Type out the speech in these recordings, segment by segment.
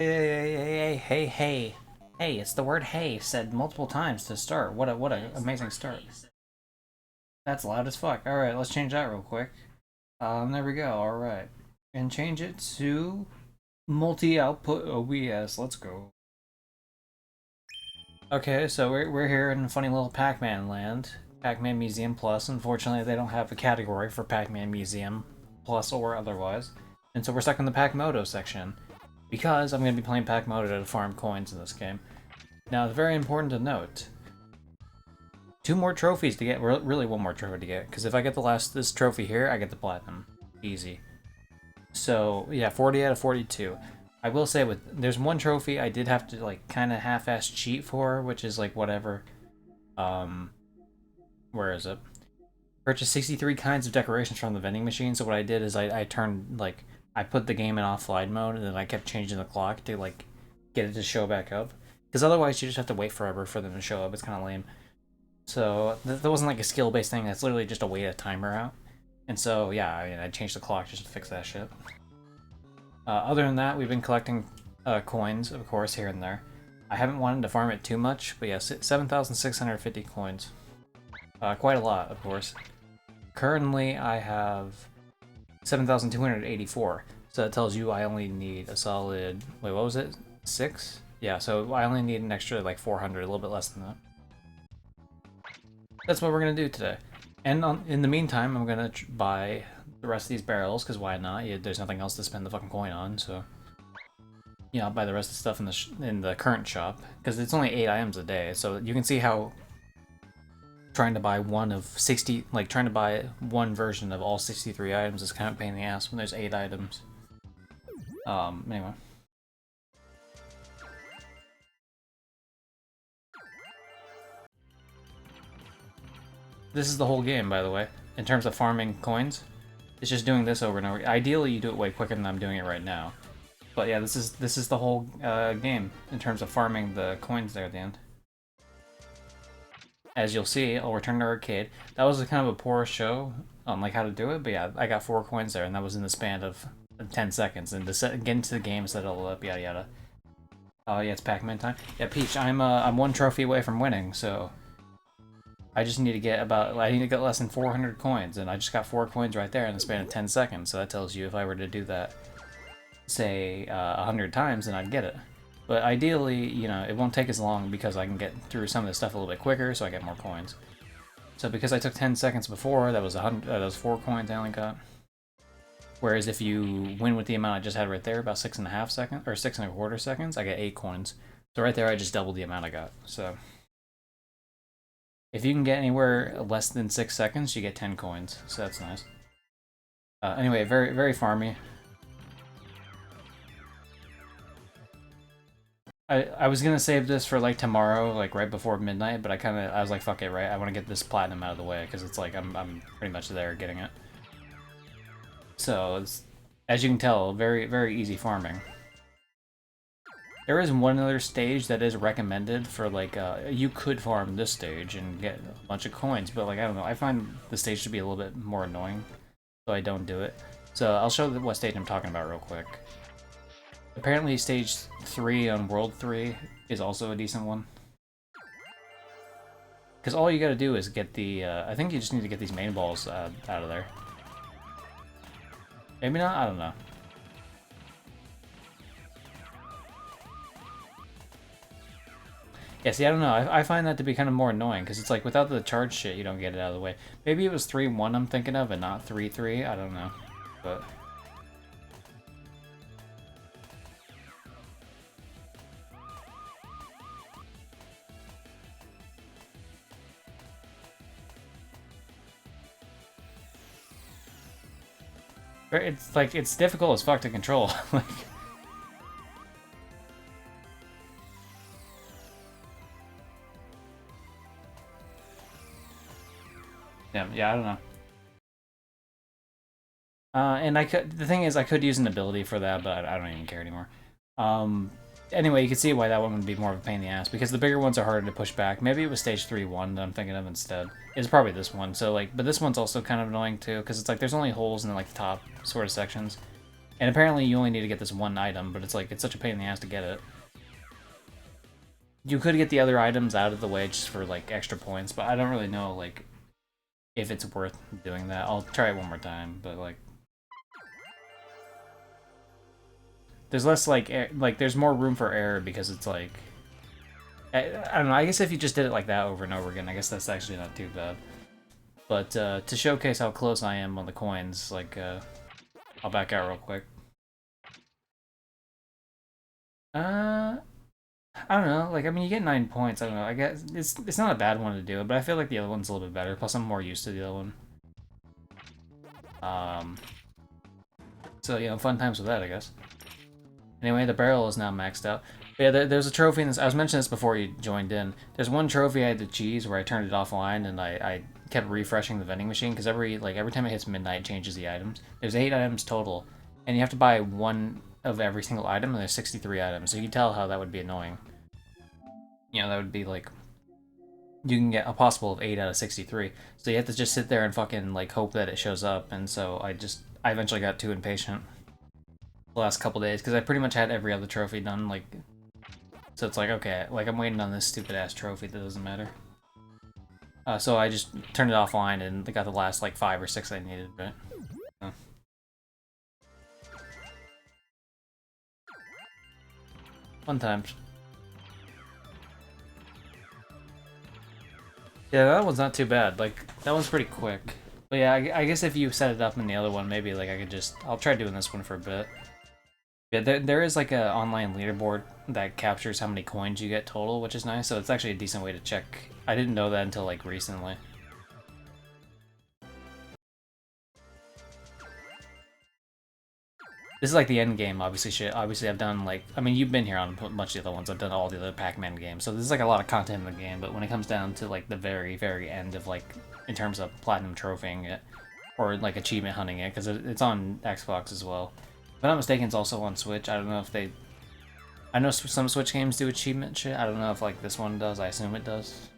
Hey, hey, it's the word hey said multiple times to start. What a amazing start. That's loud as fuck. Alright, let's change that real quick. There we go, alright. And change it to multi-output OBS. Let's go. Okay, so we're here in funny little Pac-Man land. Pac-Man Museum Plus. Unfortunately, they don't have a category for Pac-Man Museum Plus or otherwise. And so we're stuck in the Pac-Moto section. Because I'm going to be playing Pac-Moto to farm coins in this game. Now, it's very important to note. 2 more trophies to get, really 1 more trophy to get, because if I get this trophy here, I get the platinum. Easy. So, yeah, 40 out of 42. I will say, there's 1 trophy I did have to, like, kind of half-ass cheat for, which is, like, whatever. Where is it? Purchased 63 kinds of decorations from the vending machine, so what I did is I turned, like, I put the game in offline mode, and then I kept changing the clock to, like, get it to show back up. Because otherwise you just have to wait forever for them to show up. It's kind of lame. So that wasn't like a skill-based thing. That's literally just a wait a timer out. And so, yeah, I mean, I changed the clock just to fix that shit. Other than that, we've been collecting coins, of course, here and there. I haven't wanted to farm it too much, but yeah, 7,650 coins. Quite a lot, of course. Currently, I have 7,284. So that tells you I only need a solid... Wait, what was it? 6? Yeah, so I only need an extra, like, 400, a little bit less than that. That's what we're going to do today. And in the meantime, I'm going to buy the rest of these barrels, because why not? There's nothing else to spend the fucking coin on, so... Yeah, I'll buy the rest of the stuff in the current shop, because it's only 8 items a day, so you can see how trying to buy one of 60, like trying to buy one version of all 63 items is kind of a pain in the ass when there's 8 items. Anyway. This is the whole game, by the way, in terms of farming coins. It's just doing this over and over. Ideally, you do it way quicker than I'm doing it right now. But yeah, this is the whole game in terms of farming the coins there at the end. As you'll see, I'll return to arcade. That was a kind of a poor show on like how to do it, but yeah, I got 4 coins there, and that was in the span of 10 seconds. And to get into the game, set it all up, yada yada. Oh yeah, it's Pac-Man time. Yeah, Peach, I'm 1 trophy away from winning, so I just need to get less than 400 coins, and I just got 4 coins right there in the span of 10 seconds. So that tells you if I were to do that, say 100 times, then I'd get it. But ideally, you know, it won't take as long because I can get through some of this stuff a little bit quicker, so I get more coins. So because I took 10 seconds before, that was 4 coins I only got. Whereas if you win with the amount I just had right there, about 6.5 seconds, or 6.25 seconds, I get 8 coins. So right there, I just doubled the amount I got. So if you can get anywhere less than 6 seconds, you get 10 coins. So that's nice. Anyway, very, very farmy. I was gonna save this for like tomorrow, like right before midnight, but I was like, fuck it, right? I want to get this platinum out of the way because it's like I'm pretty much there getting it. So it's, as you can tell, very, very easy farming. There is one other stage that is recommended for like you could farm this stage and get a bunch of coins, but like I don't know, I find the stage to be a little bit more annoying, so I don't do it. So I'll show what stage I'm talking about real quick. Apparently stage 3 on World 3 is also a decent one. Because all you gotta do is get the, I think you just need to get these main balls out of there. Maybe not? I don't know. Yeah, see, I don't know. I find that to be kind of more annoying, because it's like, without the charge shit, you don't get it out of the way. Maybe it was 3-1 I'm thinking of, and not 3-3, I don't know. But... it's like, it's difficult as fuck to control. Like... Yeah, I don't know. And the thing is, I could use an ability for that, but I don't even care anymore. Anyway, you can see why that one would be more of a pain in the ass, because the bigger ones are harder to push back. Maybe it was stage 3-1 that I'm thinking of instead. It's probably this one, so like, but this one's also kind of annoying too, because it's like, there's only holes in like the top sort of sections. And apparently you only need to get this one item, but it's like, it's such a pain in the ass to get it. You could get the other items out of the way just for like extra points, but I don't really know like if it's worth doing that. I'll try it one more time, but like there's less like there's more room for error because it's like I don't know. I guess if you just did it like that over and over again, I guess that's actually not too bad. But to showcase how close I am on the coins, like I'll back out real quick. I don't know. Like, I mean, you get 9 points. I don't know. I guess it's not a bad one to do, but I feel like the other one's a little bit better. Plus, I'm more used to the other one. So, you know, fun times with that, I guess. Anyway, the barrel is now maxed out. But yeah, there's a trophy in this. I was mentioning this before you joined in. There's one trophy I had to cheese where I turned it offline and I kept refreshing the vending machine because every time it hits midnight, it changes the items. There's 8 items total, and you have to buy 1 of every single item, and there's 63 items. So you can tell how that would be annoying. You know, that would be like, you can get a possible of 8 out of 63. So you have to just sit there and fucking like hope that it shows up. And so I eventually got too impatient the last couple days because I pretty much had every other trophy done. Like, so it's like, okay, like I'm waiting on this stupid ass trophy that doesn't matter. So I just turned it offline and got the last like 5 or 6 I needed, right? Fun times. Yeah, that one's not too bad. Like, that one's pretty quick. But yeah, I guess if you set it up in the other one, maybe like I could just... I'll try doing this one for a bit. Yeah, there is like a online leaderboard that captures how many coins you get total, which is nice. So it's actually a decent way to check. I didn't know that until like recently. This is like the end game, obviously. Shit. Obviously, I've done like... I mean, you've been here on much of the other ones. I've done all the other Pac-Man games. So this is like a lot of content in the game. But when it comes down to like the very, very end of like... In terms of platinum trophying it. Or like achievement hunting it. Because it's on Xbox as well. If I'm not mistaken, it's also on Switch. I don't know if they... I know some Switch games do achievement shit. I don't know if like this one does. I assume it does.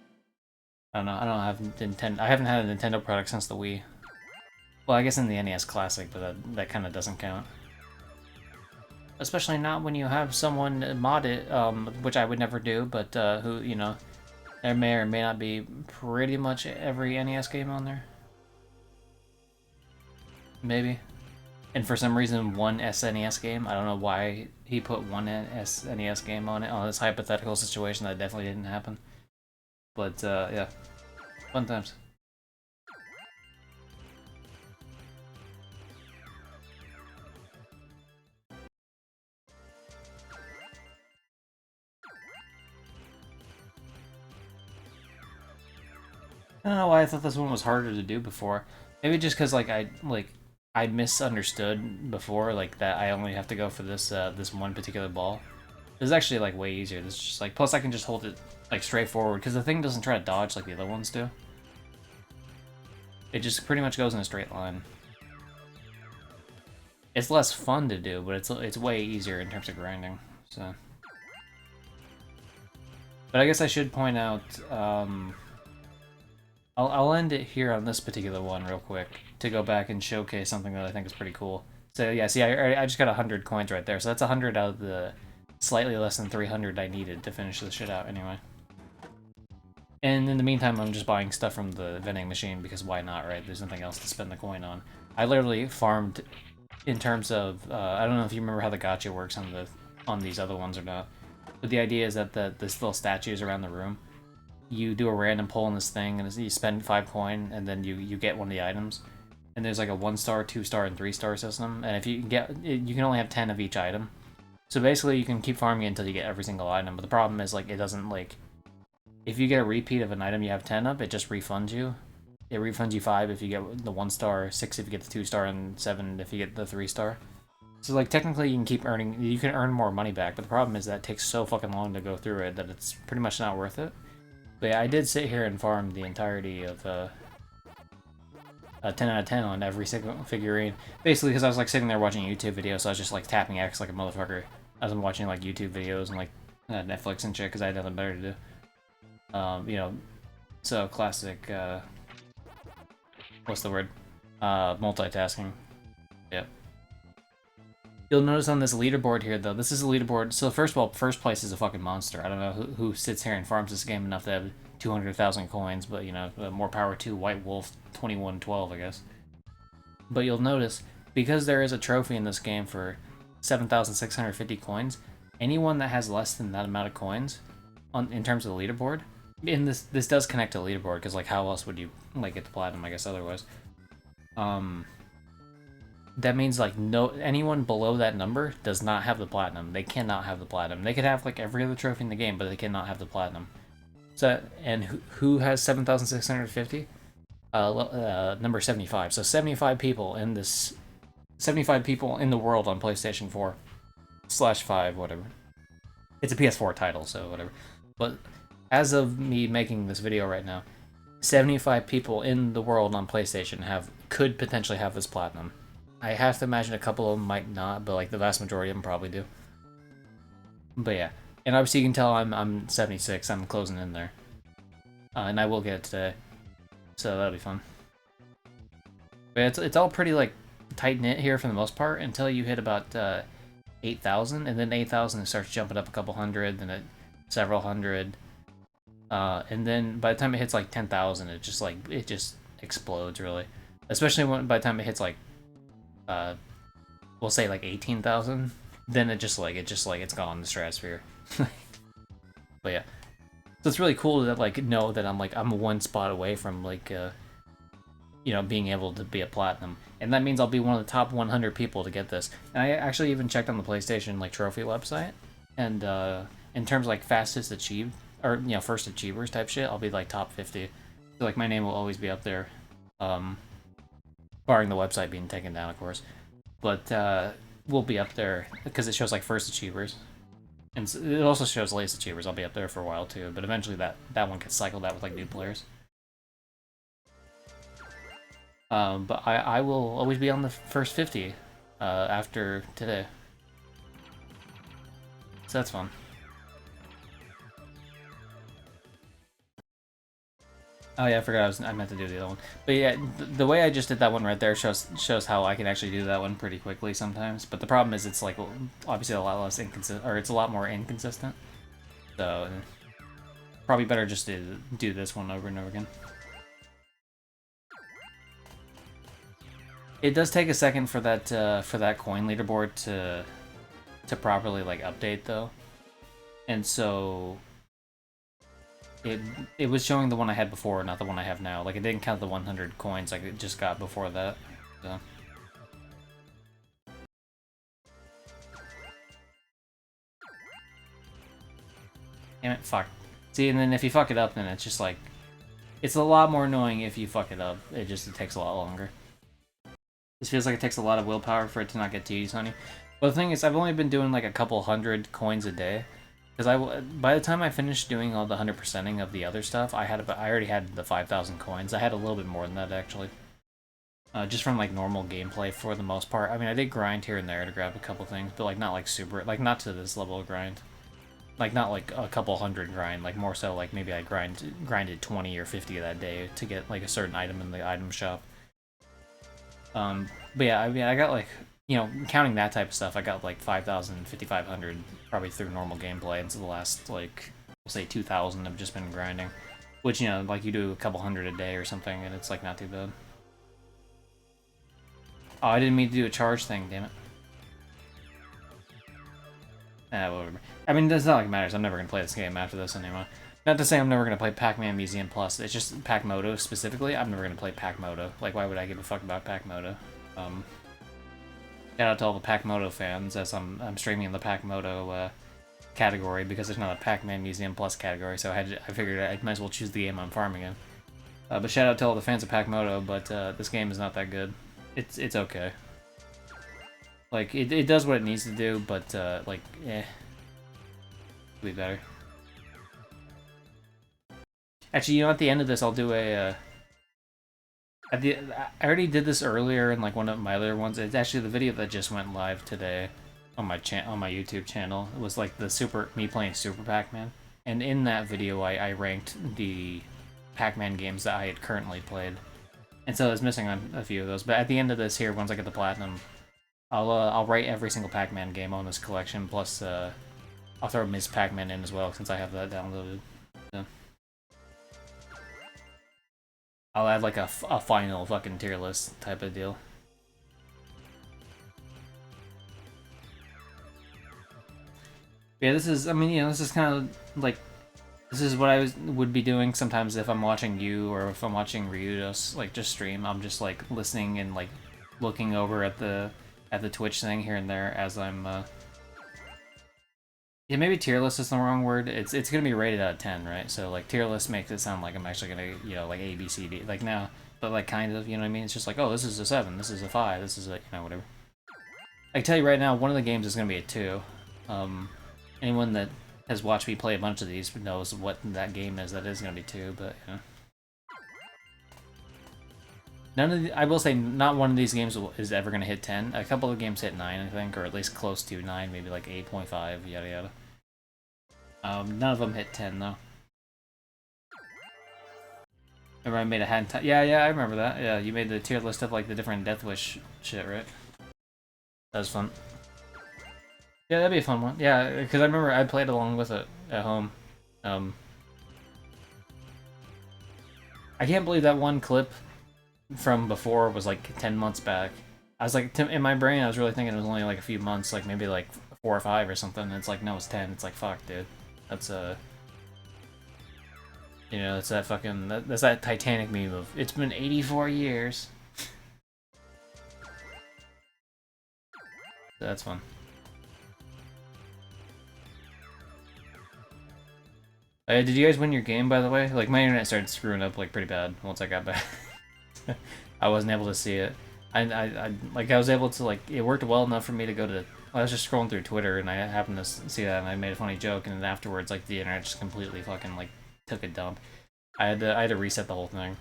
I don't know. I don't have Nintendo. I haven't had a Nintendo product since the Wii. Well, I guess in the NES Classic, but that kind of doesn't count. Especially not when you have someone mod it, which I would never do, but who, you know, there may or may not be pretty much every NES game on there. Maybe. And for some reason, one SNES game. I don't know why he put one SNES game on it, on this hypothetical situation that definitely didn't happen. But, yeah. Fun times. I don't know why I thought this one was harder to do before. Maybe just because, like, I misunderstood before, like, that I only have to go for this, this one particular ball. This is actually, like, way easier. This is just, like, plus I can just hold it, like, straight forward, because the thing doesn't try to dodge like the other ones do. It just pretty much goes in a straight line. It's less fun to do, but it's way easier in terms of grinding, so... But I guess I should point out, I'll end it here on this particular one real quick to go back and showcase something that I think is pretty cool. So yeah, see, I just got 100 coins right there, so that's 100 out of the slightly less than 300 I needed to finish this shit out anyway. And in the meantime, I'm just buying stuff from the vending machine because why not, right? There's nothing else to spend the coin on. I literally farmed in terms of, I don't know if you remember how the gacha works on these other ones or not, but the idea is that this little statues around the room, you do a random pull on this thing, and you spend 5 coin, and then you get one of the items. And there's like a 1-star, 2-star, and 3-star system. And if you you can only have 10 of each item. So basically, you can keep farming until you get every single item. But the problem is, like, it doesn't, like... If you get a repeat of an item you have 10 of, it just refunds you. It refunds you 5 if you get the 1-star, 6 if you get the 2-star, and 7 if you get the 3-star. So, like, technically you can keep earning... You can earn more money back, but the problem is that it takes so fucking long to go through it that it's pretty much not worth it. But yeah, I did sit here and farm the entirety of a 10 out of 10 on every single figurine. Basically, because I was like sitting there watching a YouTube video, so I was just like tapping X like a motherfucker as I'm watching like YouTube videos and like Netflix and shit, because I had nothing better to do. You know, so classic, what's the word? Multitasking. Yep. You'll notice on this leaderboard here, though, this is a leaderboard. So first of all, first place is a fucking monster. I don't know who sits here and farms this game enough to have 200,000 coins, but you know, more power to White Wolf 2112, I guess. But you'll notice, because there is a trophy in this game for 7,650 coins, anyone that has less than that amount of coins, in terms of the leaderboard, and this does connect to the leaderboard, because like how else would you like get the platinum, I guess, otherwise. That means like anyone below that number does not have the platinum. They cannot have the platinum. They could have like every other trophy in the game, but they cannot have the platinum. So, and who has 7,650? Number 75. So 75 people in this, 75 people in the world on PlayStation 4/5, whatever. It's a PS4 title, so whatever. But as of me making this video right now, 75 people in the world on PlayStation could potentially have this platinum. I have to imagine a couple of them might not, but like the vast majority of them probably do. But yeah, and obviously you can tell I'm 76. I'm closing in there, and I will get it today, so that'll be fun. But it's all pretty like tight knit here for the most part until you hit about 8,000, and then 8,000 starts jumping up a couple hundred, then several hundred, and then by the time it hits like 10,000, it just explodes really. Especially by the time it hits like we'll say like 18,000, then it's gone in the stratosphere. But yeah, so it's really cool to like know that I'm one spot away from like you know, being able to be a platinum, and that means I'll be one of the top 100 people to get this. And I actually even checked on the PlayStation like trophy website, and in terms of like fastest achieved, or you know, first achievers type shit, I'll be like top 50. So like my name will always be up there, barring the website being taken down, of course. But we'll be up there because it shows like first achievers, and it also shows latest achievers. I'll be up there for a while too, but eventually that one gets cycled out with like new players. But I will always be on the first 50 after today, so that's fun. Oh yeah, I forgot I meant to do the other one. But yeah, the way I just did that one right there shows how I can actually do that one pretty quickly sometimes. But the problem is it's like obviously a lot less inconsistent, or it's a lot more inconsistent. So probably better just to do this one over and over again. It does take a second for that coin leaderboard to properly like update though, and so. It was showing the one I had before, not the one I have now. Like, it didn't count the 100 coins like it just got before that. So. Damn it, fuck. See, and then if you fuck it up, then it's just like... It's a lot more annoying if you fuck it up. It takes a lot longer. This feels like it takes a lot of willpower for it to not get tedious on you. But the thing is, I've only been doing like a couple hundred coins a day. Because by the time I finished doing all the 100%ing of the other stuff, I already had the 5,000 coins. I had a little bit more than that, actually. Just from, like, normal gameplay for the most part. I mean, I did grind here and there to grab a couple things, but, like, not, like, super... Like, not to this level of grind. Like, not, like, a couple hundred grind. Like, more so, like, maybe I grinded 20 or 50 that day to get, like, a certain item in the item shop. But yeah, I mean, I got, like... You know, counting that type of stuff, I got like 5,000, 5,500 probably through normal gameplay, and so the last, like, we'll say 2,000 have just been grinding. Which, you know, like you do a couple hundred a day or something, and it's like not too bad. Oh, I didn't mean to do a charge thing, damn it. Whatever. I mean, it's not like it matters, I'm never going to play this game after this anymore. Not to say I'm never going to play Pac-Man Museum Plus, it's just Pac-Moto specifically, I'm never going to play Pac-Moto. Like, why would I give a fuck about Pac-Moto? Shout out to all the Pac-Moto fans, as I'm streaming in the Pac-Moto category, because there's not a Pac-Man Museum Plus category, so I figured I might as well choose the game I'm farming in. But shout out to all the fans of Pac-Moto, but this game is not that good. It's okay. Like, it does what it needs to do, but, like, could be better. Actually, you know, at the end of this, I'll do a, I already did this earlier in like one of my other ones. It's actually the video that just went live today on my YouTube channel. It was like me playing Super Pac-Man, and in that video I ranked the Pac-Man games that I had currently played, and so I was missing on a few of those. But at the end of this here, once I get the platinum, I'll write every single Pac-Man game on this collection, plus I'll throw Ms. Pac-Man in as well since I have that downloaded. So, I'll add like a final fucking tier list type of deal. Yeah, this is, I mean, you know, this is kind of like, this is what I would be doing sometimes if I'm watching you or if I'm watching Ryu just stream. I'm just like listening and like looking over at the Twitch thing here and there as I'm yeah, maybe tier list is the wrong word. It's gonna be rated out of 10, right? So like tier list makes it sound like I'm actually gonna, you know, like A, B, C, D, like now, but like kind of, you know what I mean? It's just like, oh, this is a 7, this is a 5, this is a, you know, whatever. I can tell you right now, one of the games is gonna be a 2. Anyone that has watched me play a bunch of these knows what that game is. That is gonna be 2, but you know. None of the, I will say, not one of these games is ever gonna hit 10. A couple of games hit 9, I think, or at least close to 9, maybe like 8.5, yada yada. None of them hit 10 though. Remember I made a hand. Yeah, I remember that. Yeah, you made the tier list of like the different Death Wish shit, right? That was fun. Yeah, that'd be a fun one. Yeah, because I remember I played along with it at home. I can't believe that one clip from before was like 10 months back. I was like, in my brain, I was really thinking it was only like a few months, like maybe like 4 or 5 or something. And it's like, no, it's 10. It's like, fuck, dude. That's you know, it's that fucking, that's that Titanic meme of, it's been 84 years. So that's fun. Did you guys win your game, by the way? Like, my internet started screwing up, like, pretty bad once I got back. I wasn't able to see it. I was able to, like, it worked well enough for me to go to, I was just scrolling through Twitter, and I happened to see that, and I made a funny joke, and then afterwards, like, the internet just completely fucking, like, took a dump. I had to reset the whole thing.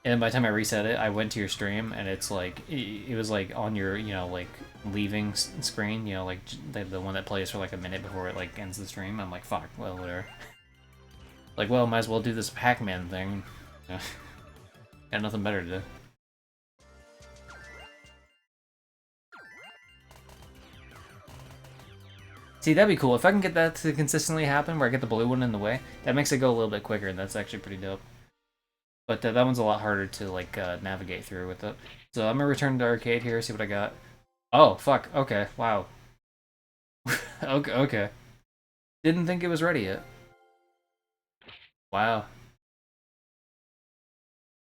And by the time I reset it, I went to your stream, and it's like, it was like on your, you know, like, leaving screen, you know, like, the one that plays for like a minute before it, like, ends the stream. I'm like, fuck, well, whatever. Like, well, might as well do this Pac-Man thing. Yeah. Got nothing better to do. See, that'd be cool. If I can get that to consistently happen, where I get the blue one in the way, that makes it go a little bit quicker, and that's actually pretty dope. But that one's a lot harder to, like, navigate through with it. So I'm gonna return to arcade here, see what I got. Oh, fuck. Okay, wow. Okay. Didn't think it was ready yet. Wow.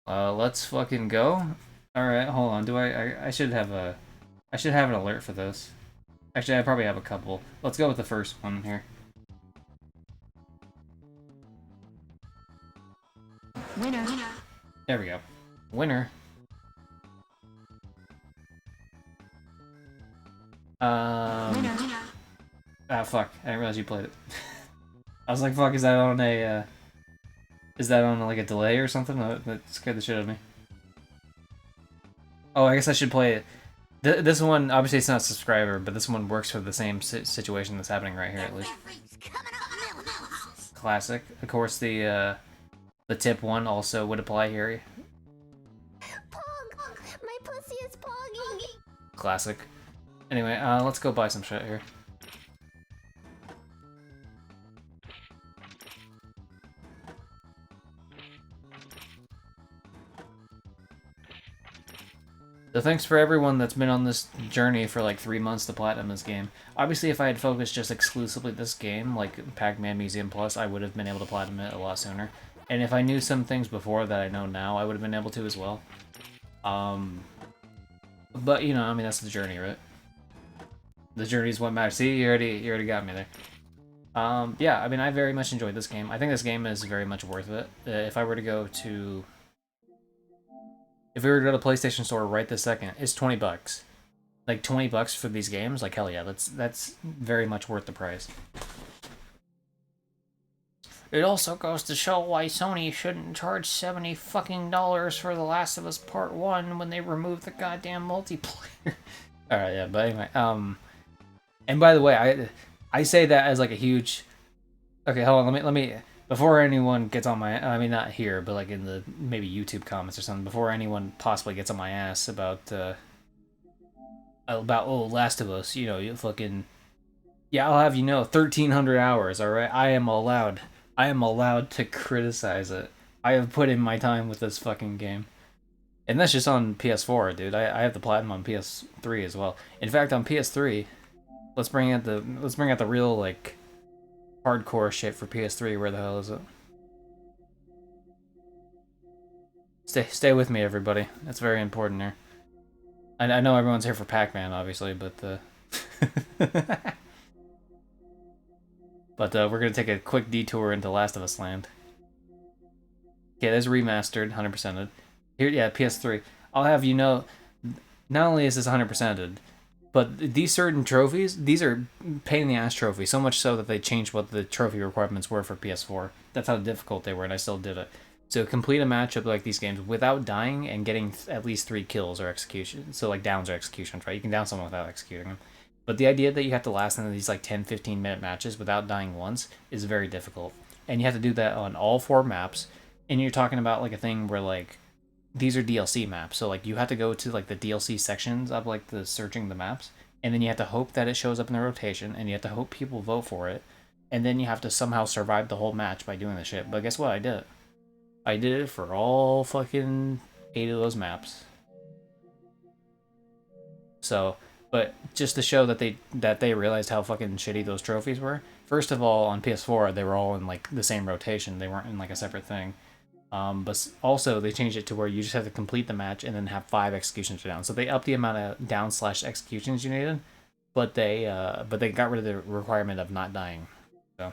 Let's fucking go. Alright, hold on. I should have an alert for this. Actually, I probably have a couple. Let's go with the first one here. Winner. There we go. Winner. Winner. Ah, fuck. I didn't realize you played it. I was like, fuck, is that on a, like, a delay or something? That scared the shit out of me. Oh, I guess I should play it. This one, obviously it's not a subscriber, but this one works for the same situation that's happening right here, at least. Classic. Of course, the tip one also would apply here. Pog! My pussy is pogging! Classic. Anyway, let's go buy some shit here. So thanks for everyone that's been on this journey for like 3 months to platinum this game. Obviously, if I had focused just exclusively this game, like Pac-Man Museum Plus, I would have been able to platinum it a lot sooner. And if I knew some things before that I know now, I would have been able to as well. But you know, I mean, that's the journey, right? The journey is what matters. See, you already got me there. Yeah, I mean, I very much enjoyed this game. I think this game is very much worth it. If I were to go to... If we were to go to the PlayStation Store right this second, it's 20 bucks. Like, 20 bucks for these games? Like, hell yeah, that's very much worth the price. It also goes to show why Sony shouldn't charge $70 fucking for The Last of Us Part 1 when they remove the goddamn multiplayer. Alright, yeah, but anyway, and by the way, I say that as like a huge... Okay, hold on, let me... Before anyone gets on my... I mean, not here, but like in the maybe YouTube comments or something, before anyone possibly gets on my ass about about Last of Us. You know, you fucking yeah. I'll have you know, 1,300 hours. All right, I am allowed. I am allowed to criticize it. I have put in my time with this fucking game. And that's just on PS4, dude. I have the platinum on PS3 as well. In fact, on PS3, let's bring out the real like hardcore shit for PS3. Where the hell is it? Stay with me, everybody. That's very important here. I know everyone's here for Pac-Man, obviously, but but we're gonna take a quick detour into Last of Us Land. Okay, there's remastered, 100%ed. Here, yeah, PS3. I'll have you know, not only is this 100%ed, but these certain trophies, these are pain in the ass trophies. So much so that they changed what the trophy requirements were for PS4. That's how difficult they were, and I still did it. So complete a matchup like these games without dying and getting at least 3 kills or execution. So like downs or executions, right? You can down someone without executing them. But the idea that you have to last in these like 10, 15-minute matches without dying once is very difficult. And you have to do that on all 4 maps. And you're talking about like a thing where like these are DLC maps. So like you have to go to like the DLC sections of like the searching the maps, and then you have to hope that it shows up in the rotation, and you have to hope people vote for it, and then you have to somehow survive the whole match by doing the shit. But guess what? I did it. I did it for all fucking 8 of those maps. So, but just to show that they realized how fucking shitty those trophies were. First of all, on PS4 they were all in like the same rotation. They weren't in like a separate thing. But also they changed it to where you just have to complete the match and then have 5 executions down. So they upped the amount of down / executions you needed, but they got rid of the requirement of not dying. So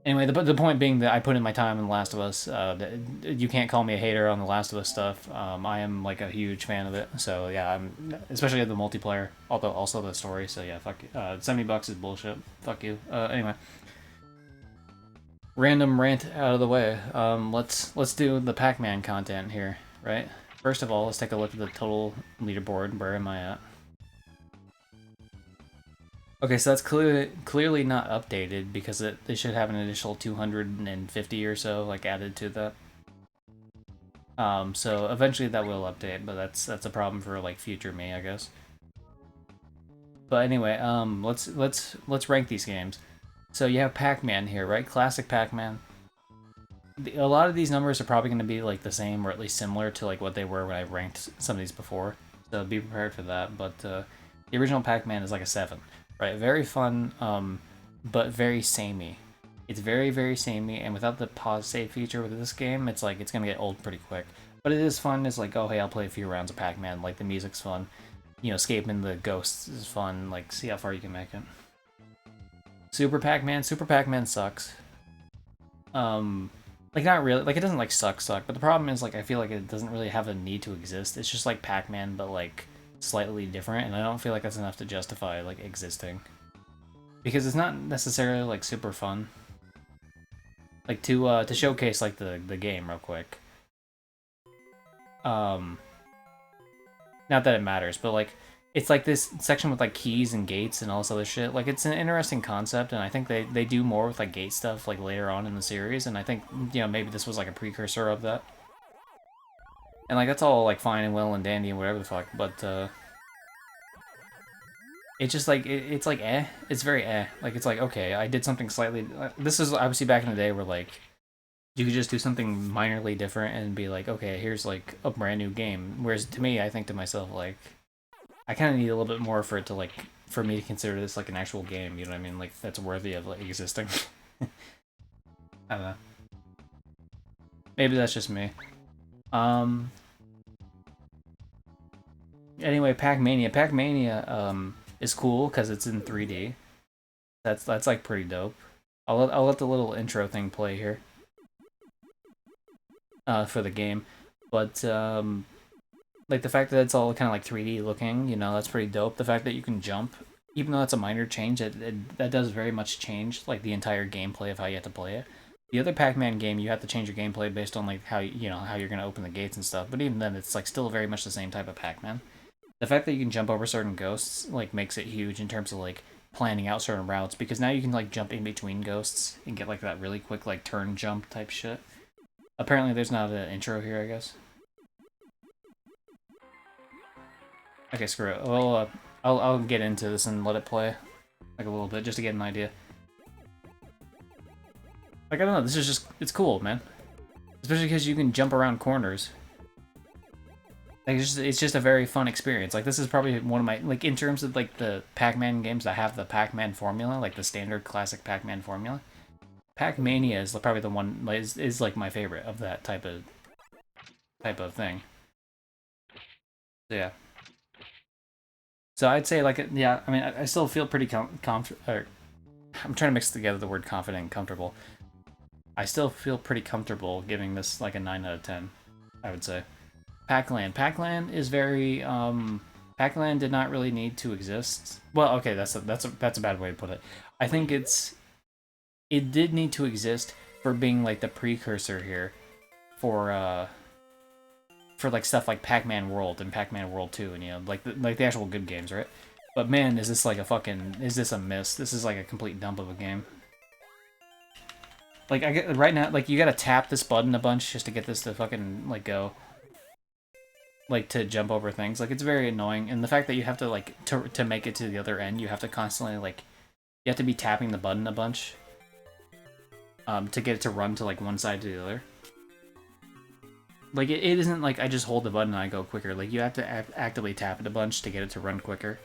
anyway, the point being that I put in my time in The Last of Us. You can't call me a hater on The Last of Us stuff. I am like a huge fan of it. So yeah, I'm especially the multiplayer, although also the story. So yeah, fuck you. $70 is bullshit. Fuck you. Anyway, random rant out of the way. Let's do the Pac-Man content here, right? First of all, let's take a look at the total leaderboard. Where am I at? Okay, so that's clearly not updated because they should have an additional 250 or so like added to that. So eventually that will update, but that's a problem for like future me, I guess. But anyway, let's rank these games. So you have Pac-Man here, right? Classic Pac-Man. A lot of these numbers are probably going to be like the same or at least similar to like what they were when I ranked some of these before. So be prepared for that. But the original Pac-Man is like a 7, right? Very fun, but very samey. It's very, very samey, and without the pause save feature with this game, it's like it's gonna get old pretty quick. But it is fun. It's like, oh hey, I'll play a few rounds of Pac-Man. Like the music's fun. You know, escaping the ghosts is fun. Like see how far you can make it. Super Pac-Man sucks. Like not really, like it doesn't like suck, but the problem is like I feel like it doesn't really have a need to exist. It's just like Pac-Man, but like slightly different, and I don't feel like that's enough to justify like existing. Because it's not necessarily like super fun. Like to showcase like the game real quick. Not that it matters, but like it's like this section with like keys and gates and all this other shit. Like it's an interesting concept, and I think they do more with like gate stuff like later on in the series, and I think, you know, maybe this was like a precursor of that. And like that's all like fine and well and dandy and whatever the fuck, but it's just like it's like it's very like it's like, okay, I did something slightly this is obviously back in the day where like you could just do something minorly different and be like, okay, here's like a brand new game. Whereas to me, I think to myself like I kind of need a little bit more for it to like for me to consider this like an actual game. You know what I mean? Like that's worthy of like existing. I don't know. Maybe that's just me. Um. Anyway, Pac-Mania. Pac-Mania is cool because it's in 3D. That's like pretty dope. I'll let the little intro thing play here. For the game, but like the fact that it's all kind of like 3D looking, you know, that's pretty dope. The fact that you can jump, even though it's a minor change, that does very much change like the entire gameplay of how you have to play it. The other Pac-Man game, you have to change your gameplay based on like how you know how you're gonna open the gates and stuff. But even then, it's like still very much the same type of Pac-Man. The fact that you can jump over certain ghosts like makes it huge in terms of like planning out certain routes, because now you can like jump in between ghosts and get like that really quick like turn jump type shit. Apparently there's not an intro here, I guess. Okay, screw it. Well, I'll get into this and let it play like a little bit just to get an idea. Like I don't know, this is just it's cool, man. Especially because you can jump around corners. Like it's just a very fun experience. Like this is probably one of my like in terms of like the Pac-Man games that have the Pac-Man formula, like the standard classic Pac-Man formula. Pac-Mania is probably the one is like my favorite of that type of thing. So, yeah. So I'd say like yeah, I mean I still feel pretty confident. I'm trying to mix together the word confident and comfortable. I still feel pretty comfortable giving this like a 9 out of 10, I would say. Pacland. Pacland is very Pacland did not really need to exist. Well, okay, that's a bad way to put it. I think it did need to exist for being like the precursor here for like stuff like Pac-Man World and Pac-Man World 2 and like the actual good games, right? But man, is this like is this a miss? This is like a complete dump of a game. Like I get right now, like you gotta tap this button a bunch just to get this to fucking like go. Like to jump over things, like it's very annoying, and the fact that you have to like to make it to the other end, you have to constantly like you have to be tapping the button a bunch to get it to run to like one side to the other. Like it isn't like I just hold the button and I go quicker. Like you have to actively tap it a bunch to get it to run quicker,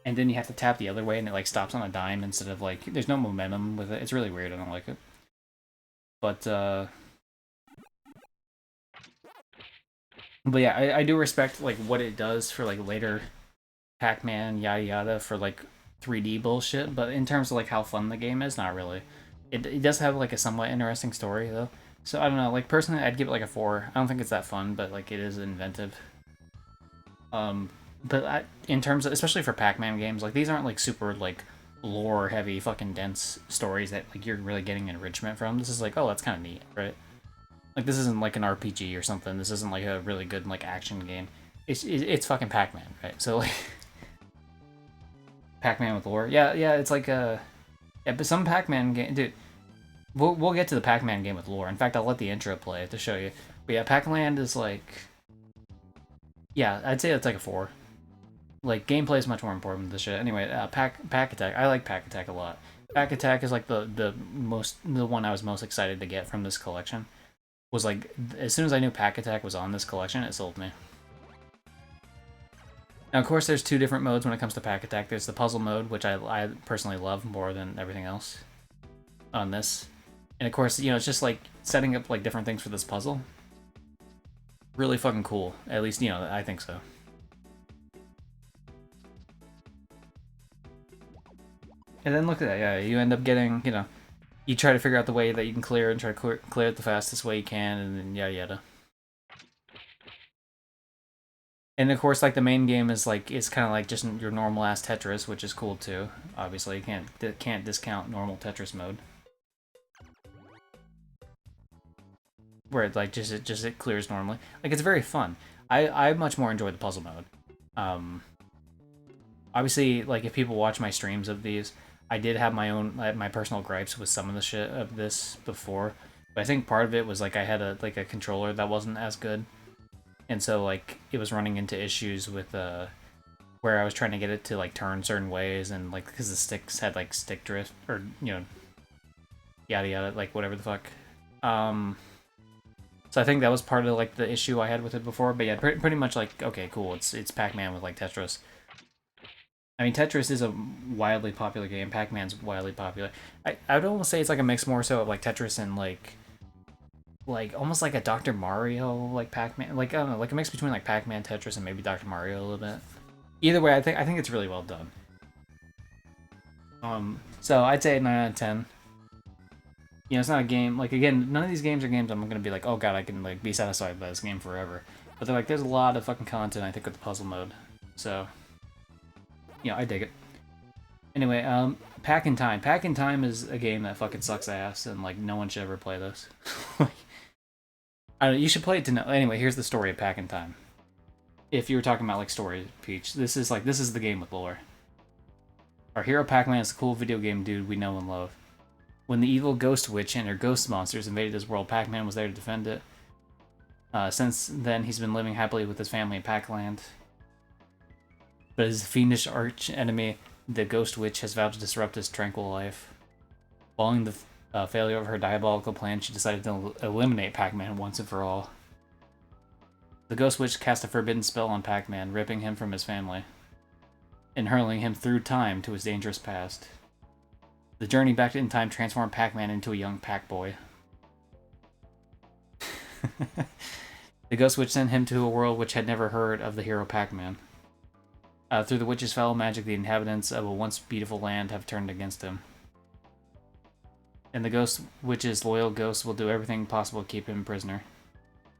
and then you have to tap the other way and it like stops on a dime instead of like there's no momentum with it. It's really weird. I don't like it. But yeah, I do respect like what it does for like later Pac-Man yada yada for like 3D bullshit, but in terms of like how fun the game is, not really. It does have like a somewhat interesting story though. So I don't know, like personally I'd give it like a 4. I don't think it's that fun, but like it is inventive. But in terms of, especially for Pac-Man games, like these aren't like super like lore heavy fucking dense stories that like you're really getting enrichment from. This is like, oh, that's kind of neat, right? Like this isn't like an RPG or something. This isn't like a really good like action game. It's fucking Pac-Man, right? So like Pac-Man with lore. Yeah, it's like a yeah, but some Pac-Man game, dude. We'll get to the Pac-Man game with lore. In fact, I'll let the intro play to show you. But yeah, Pac-Land is like, yeah, I'd say it's like a 4. Like gameplay is much more important than this shit. Anyway, Pac Attack. I like Pac Attack a lot. Pac Attack is like the one I was most excited to get from this collection. Was like as soon as I knew Pac Attack was on this collection, it sold me. Now, of course, there's 2 different modes when it comes to Pac Attack. There's the puzzle mode, which I personally love more than everything else on this. And of course, it's just like setting up like different things for this puzzle. Really fucking cool. At least, I think so. And then look at that, yeah, you end up getting, you try to figure out the way that you can clear and try to clear it the fastest way you can, and then yada yada. And of course, like the main game is like it's kind of like just your normal ass Tetris, which is cool too. Obviously, you can't discount normal Tetris mode, where it like it clears normally. Like it's very fun. I much more enjoy the puzzle mode. Obviously, like if people watch my streams of these, I did have my personal gripes with some of the shit of this before, but I think part of it was like I had a controller that wasn't as good, and so like it was running into issues with where I was trying to get it to like turn certain ways, and like because the sticks had like stick drift or yada yada, like whatever the fuck. So I think that was part of like the issue I had with it before, but yeah, pretty much like okay, cool, it's Pac-Man with like Tetris. I mean, Tetris is a wildly popular game. Pac-Man's wildly popular. I would almost say it's like a mix more so of like Tetris and like almost like a Dr. Mario like Pac-Man. Like I don't know, like a mix between like Pac-Man, Tetris, and maybe Dr. Mario a little bit. Either way, I think it's really well done. So I'd say 9 out of 10. It's not a game like again. None of these games are games I'm gonna be like, oh god, I can like be satisfied by this game forever. But they're like, there's a lot of fucking content I think with the puzzle mode. So. I dig it. Anyway, Pac in Time. Pac in Time is a game that fucking sucks ass, and like no one should ever play this. I don't know, you should play it to know. Anyway, here's the story of Pac in Time. If you were talking about like story, Peach, this is the game with lore. Our hero Pac-Man is a cool video game dude we know and love. When the evil Ghost Witch and her ghost monsters invaded his world, Pac-Man was there to defend it. Since then, he's been living happily with his family in Pacland. But his fiendish arch enemy, the Ghost Witch, has vowed to disrupt his tranquil life. Following the failure of her diabolical plan, she decided to eliminate Pac-Man once and for all. The Ghost Witch cast a forbidden spell on Pac-Man, ripping him from his family and hurling him through time to his dangerous past. The journey back in time transformed Pac-Man into a young Pac-Boy. The Ghost Witch sent him to a world which had never heard of the hero Pac-Man. Through the witch's foul magic, the inhabitants of a once beautiful land have turned against him. And the Ghost Witch's loyal ghosts will do everything possible to keep him prisoner.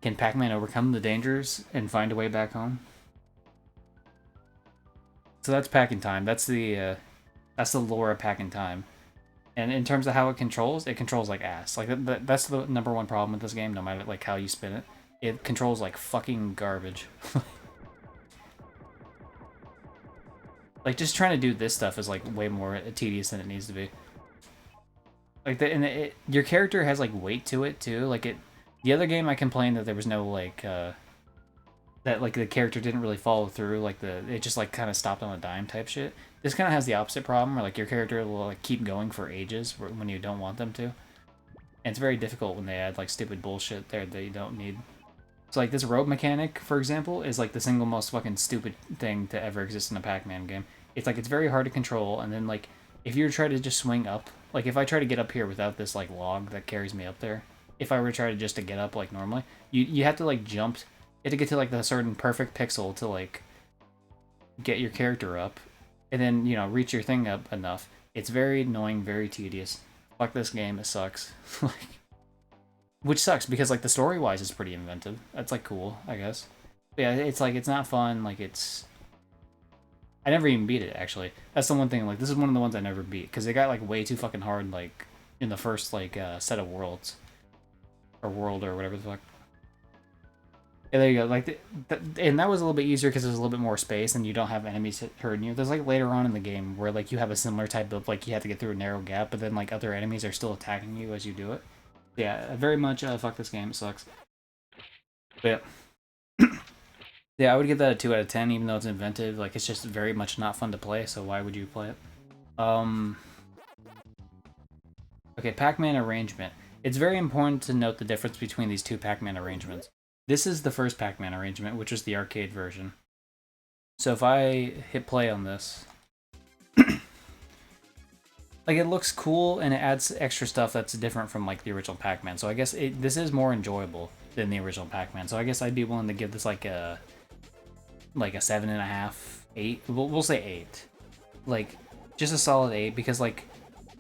Can Pac-Man overcome the dangers and find a way back home? So that's Pac in Time. That's the lore of Pac in Time. And in terms of how it controls like ass. Like that's the number one problem with this game. No matter like how you spin it, it controls like fucking garbage. Like just trying to do this stuff is like way more tedious than it needs to be. Like your character has like weight to it too. Like the other game I complained that there was no like that like the character didn't really follow through. Like it just like kind of stopped on a dime type shit. This kind of has the opposite problem, where like your character will like keep going for ages when you don't want them to. And it's very difficult when they add like stupid bullshit there that you don't need. So like this rope mechanic, for example, is like the single most fucking stupid thing to ever exist in a Pac-Man game. It's like it's very hard to control, and then like if you try to just swing up, like if I try to get up here without this like log that carries me up there, if I were to try to just to get up like normally, you have to like jump, you have to get to like the certain perfect pixel to like get your character up, and then you know reach your thing up enough. It's very annoying, very tedious. Fuck this game, it sucks. Like. Which sucks, because, like, the story-wise is pretty inventive. That's, like, cool, I guess. But yeah, it's, like, it's not fun, like, it's... I never even beat it, actually. That's the one thing, like, this is one of the ones I never beat, because they got, like, way too fucking hard, like, in the first, like, set of worlds. Or world, or whatever the fuck. Yeah, there you go, like, and that was a little bit easier because there's a little bit more space, and you don't have enemies hurting you. There's, like, later on in the game where, like, you have a similar type of, like, you have to get through a narrow gap, but then, like, other enemies are still attacking you as you do it. Yeah, very much, fuck this game, it sucks. But yeah. Yeah, I would give that a 2 out of 10, even though it's inventive. Like, it's just very much not fun to play, so why would you play it? Okay, Pac-Man Arrangement. It's very important to note the difference between these two Pac-Man arrangements. This is the first Pac-Man arrangement, which is the arcade version. So if I hit play on this... like, it looks cool, and it adds extra stuff that's different from, like, the original Pac-Man. So I guess this is more enjoyable than the original Pac-Man. So I guess I'd be willing to give this, like a 7.5, 8. We'll say 8. Like, just a solid 8, because, like,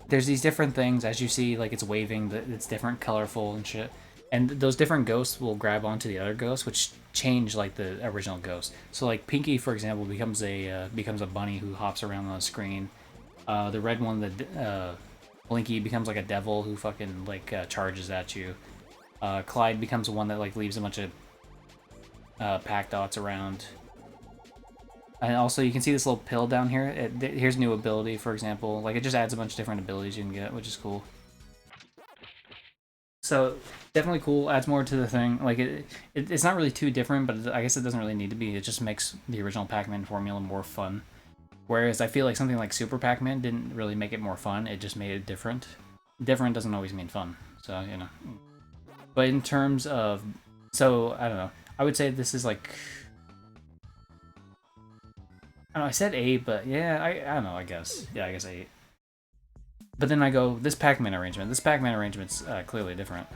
there's these different things. As you see, like, it's waving, it's different, colorful, and shit. And those different ghosts will grab onto the other ghosts, which change, like, the original ghost. So, like, Pinky, for example, becomes a bunny who hops around on the screen. The red one, the Blinky, becomes like a devil who fucking like charges at you. Clyde becomes one that like leaves a bunch of pack dots around. And also you can see this little pill down here. Here's new ability, for example. Like it just adds a bunch of different abilities you can get, which is cool. So definitely cool. Adds more to the thing. Like it's not really too different, but I guess it doesn't really need to be. It just makes the original Pac-Man formula more fun. Whereas I feel like something like Super Pac-Man didn't really make it more fun, it just made it different. Different doesn't always mean fun, so, you know. But in terms of... So, I don't know. I would say this is like... I don't know, I said 8, but yeah, I don't know, I guess. Yeah, I guess 8. But then I go, this Pac-Man arrangement. This Pac-Man arrangement's clearly different.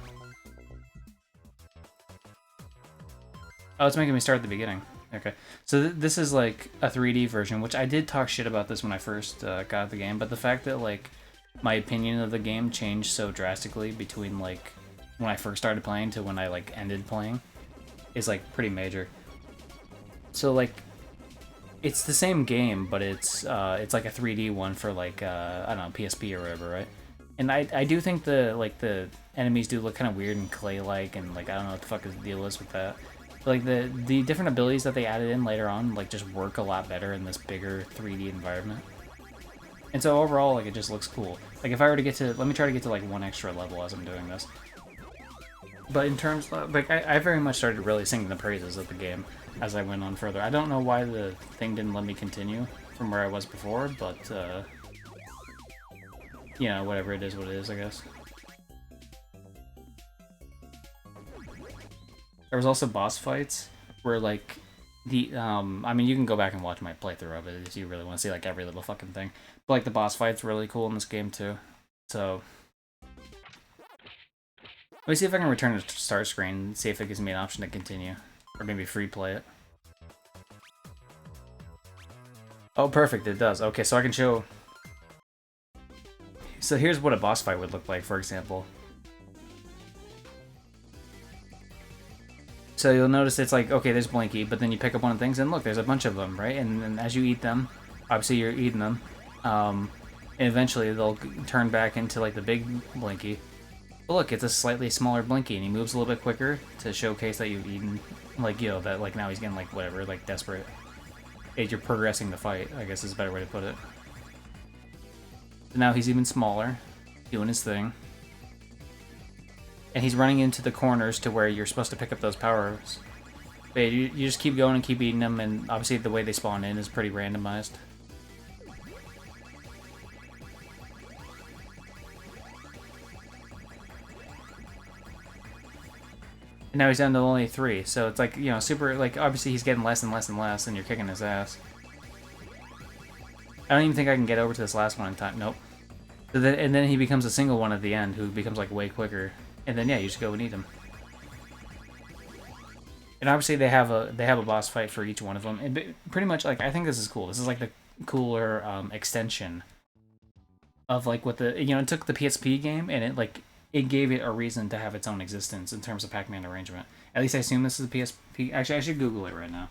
Oh, it's making me start at the beginning. Okay, so this is like a 3D version, which I did talk shit about this when I first got the game, but the fact that like my opinion of the game changed so drastically between like when I first started playing to when I like ended playing is like pretty major. So like it's the same game, but it's like a 3D one for like I don't know, PSP or whatever, right? And I do think the enemies do look kind of weird and clay-like, and like I don't know what the fuck the deal is with that. Like, the different abilities that they added in later on, like, just work a lot better in this bigger 3D environment. And so overall, like, it just looks cool. Like, if I were to get to... Let me try to get to, like, one extra level as I'm doing this. But in terms of, like, I very much started really singing the praises of the game as I went on further. I don't know why the thing didn't let me continue from where I was before, but, you know, whatever it is what it is, I guess. There was also boss fights where, like, I mean, you can go back and watch my playthrough of it if you really want to see, like, every little fucking thing. But, like, the boss fight's really cool in this game, too. So, let me see if I can return to start screen and see if it gives me an option to continue. Or maybe free play it. Oh, perfect, it does. Okay, so I can show... So here's what a boss fight would look like, for example. So you'll notice it's like, okay, there's Blinky, but then you pick up one of the things, and look, there's a bunch of them, right? And then as you eat them, obviously you're eating them, and eventually they'll turn back into, like, the big Blinky. But look, it's a slightly smaller Blinky, and he moves a little bit quicker to showcase that you've eaten, like, you know, that, like, now he's getting, like, whatever, like, desperate. You're progressing the fight, I guess is a better way to put it. So now he's even smaller, doing his thing. And he's running into the corners to where you're supposed to pick up those powers. But you just keep going and keep eating them, and obviously the way they spawn in is pretty randomized. And now he's down to only 3, so it's like, you know, super, like, obviously he's getting less and less and less, and you're kicking his ass. I don't even think I can get over to this last one in time. Nope. So then, and then he becomes a single one at the end, who becomes, like, way quicker. And then, yeah, you just go and eat them. And obviously they have a boss fight for each one of them. And pretty much, like, I think this is cool. This is, like, the cooler extension of, like, what the, you know, it took the PSP game, and it, like, it gave it a reason to have its own existence in terms of Pac-Man Arrangement. At least I assume this is a PSP. Actually, I should Google it right now.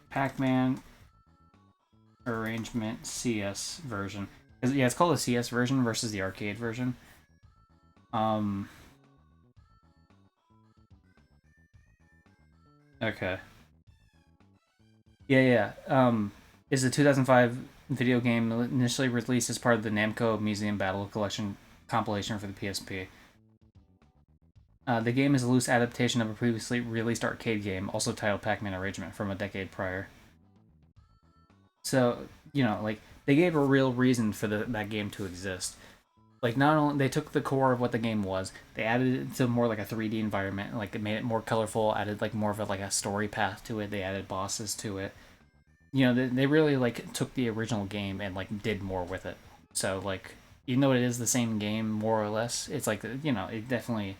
Pac-Man Arrangement CS version. Yeah, it's called the CS version versus the arcade version. Okay. Yeah. Is a 2005 video game initially released as part of the Namco Museum Battle Collection compilation for the PSP. The game is a loose adaptation of a previously released arcade game, also titled Pac-Man Arrangement, from a decade prior. So, you know, like, they gave a real reason for that game to exist. Like, not only they took the core of what the game was, they added it to more like a 3D environment, like it made it more colorful, added like more of a story path to it, they added bosses to it. You know, they really like took the original game and like did more with it. So like, even though it is the same game more or less, it's like, you know, it definitely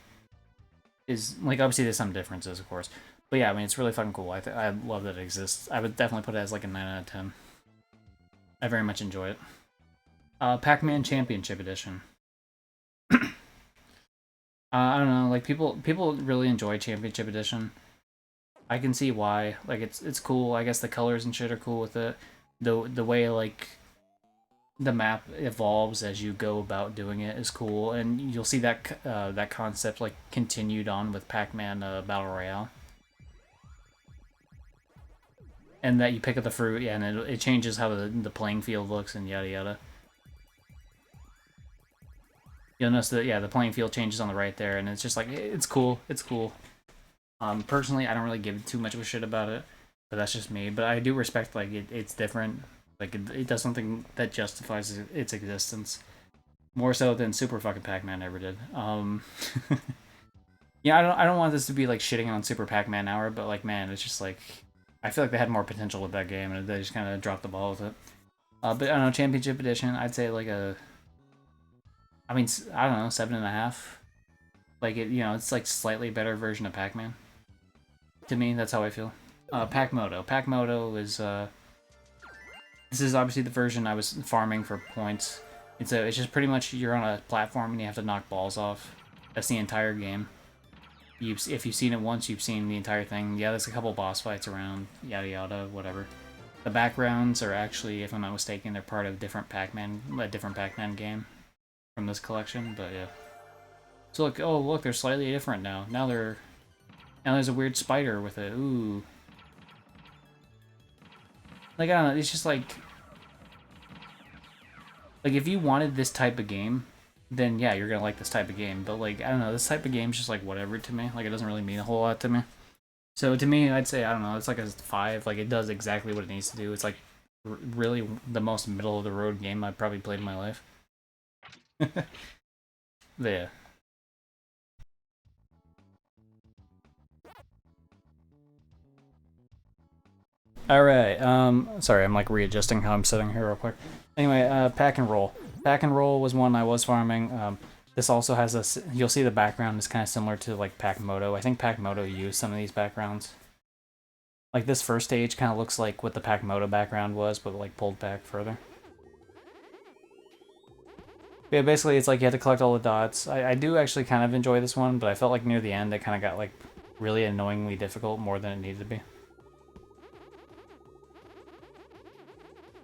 is, like, obviously there's some differences, of course. But yeah, I mean, it's really fucking cool. I love that it exists. I would definitely put it as like a 9 out of 10. I very much enjoy it. Pac-Man Championship Edition. I don't know, like, people really enjoy Championship Edition. I can see why. Like, it's cool. I guess the colors and shit are cool with it. The way, like, the map evolves as you go about doing it is cool, and you'll see that that concept like continued on with Pac-Man Battle Royale. And that you pick up the fruit, yeah, and it changes how the playing field looks and yada yada. You'll notice that, yeah, the playing field changes on the right there, and it's just like, it's cool, it's cool. Personally, I don't really give too much of a shit about it, but that's just me. But I do respect, like, it's different. Like, it does something that justifies its existence. More so than Super fucking Pac-Man ever did. Yeah, I don't want this to be, like, shitting on Super Pac-Man Hour, but, like, man, it's just, like, I feel like they had more potential with that game, and they just kind of dropped the ball with it. But, I don't know, Championship Edition, I'd say, like, I mean, I don't know, 7.5. Like, it, you know, it's, like, slightly better version of Pac-Man. To me, that's how I feel. Pac-Moto. Pac-Moto is, this is obviously the version I was farming for points. It's just pretty much you're on a platform and you have to knock balls off. That's the entire game. If you've seen it once, you've seen the entire thing. Yeah, there's a couple boss fights around, yada yada, whatever. The backgrounds are actually, if I'm not mistaken, they're part of a different Pac-Man game from this collection, but yeah. So look, oh look, they're slightly different now. Now there's a weird spider with it. Ooh. Like, I don't know, it's just like if you wanted this type of game, then yeah, you're gonna like this type of game. But like, I don't know, this type of game's just like whatever to me. Like, it doesn't really mean a whole lot to me. So to me, I'd say, I don't know, it's like a 5. Like, it does exactly what it needs to do. It's like really the most middle of the road game I've probably played in my life. Yeah. Alright, sorry, I'm like readjusting how I'm sitting here real quick. Anyway, Pack and Roll. Pack and Roll was one I was farming. This also has a, you'll see the background is kind of similar to like Pac-Moto. I think Pac-Moto used some of these backgrounds. Like this first stage kind of looks like what the Pac-Moto background was, but like pulled back further. Yeah, basically it's like you have to collect all the dots. I do actually kind of enjoy this one, but I felt like near the end it kind of got like really annoyingly difficult more than it needed to be.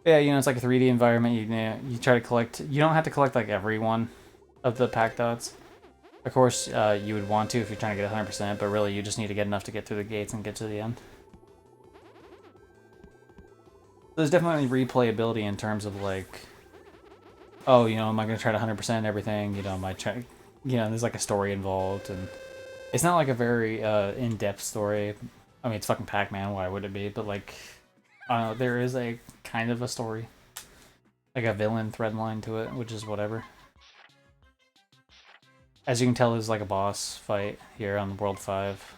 Yeah, you know, it's like a 3D environment. You try to collect. You don't have to collect like every one of the pack dots. Of course, you would want to if you're trying to get 100%, but really you just need to get enough to get through the gates and get to the end. There's definitely replayability in terms of like, oh, you know, am I going to try to 100% everything? You know, am I trying? You know, there's like a story involved, and it's not like a very in-depth story. I mean, it's fucking Pac-Man. Why would it be? But like, I don't know, there is a kind of a story, like a villain thread line to it, which is whatever. As you can tell, there's like a boss fight here on World 5.